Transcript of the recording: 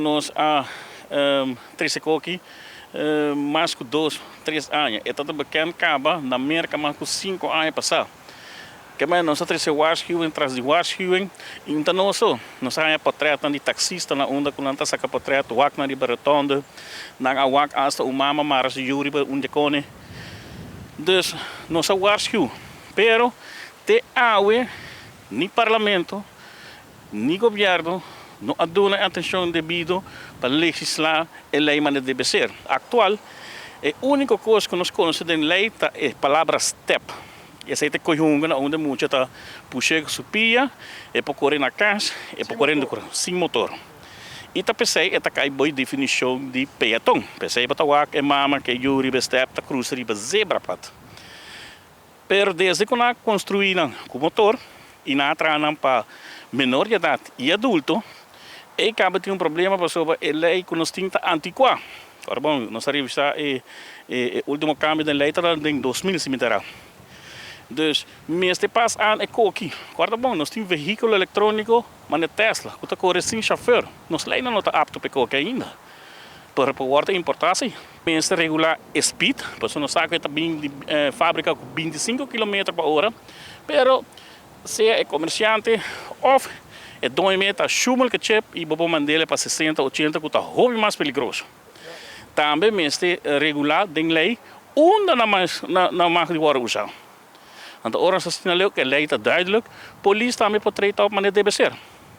Nós há 3 aqui, mais que 2, 3 anos. É tudo pequeno, acaba na América, mais que 5 anos passar. Que mais nós temos waarschuwing, tras de waarschuwing. Então nós há portreto de taxista na onda com nanta saca portreto, wak na riba rotonde, na wak hasta o mama maras de juriba onde cone. Dus nós waarschuw. Pero te awe ni parlamento, ni governo não dão atenção devida para legislar a lei que deve ser. Atual, a única coisa que nós conhecemos em lei é a palavra step. Essa é a coisa onde muito está puxando supia, é para correr na casa, é para correr sem motor. E tá pensei, é a boa definição de peatão. Pensei para o é mama que yuri step, tá cruz riba zebra pat. Pero desde que nós construímos com motor e nós trabalhamos para menor de idade e adulto, e acaba de problema sobre a lei que nós temos antiqua. Agora, bom, nós arrivamos o último câmbio da lei em 2000 cemitério. Dus, meeste pas aan aqui. Agora, bom, nós temos veículo eletrônico, mas é Tesla, que está correndo sem chauffeur. Nós ainda não está apto para aqui ainda. Para poder importar, sim. Meeste regular speed, porque nós sabemos que está bem fábrica com 25 km por hora. Pero, se é comerciante, ou é 2 metros, chumel que chip e vou mandar para 60, 80, que está muito mais perigoso. Também meeste regular de lei, onde não mag die worden usado. Então, ora, se sinaleu que a lei está duidelijk, politie também pode tratar op manier deve ser.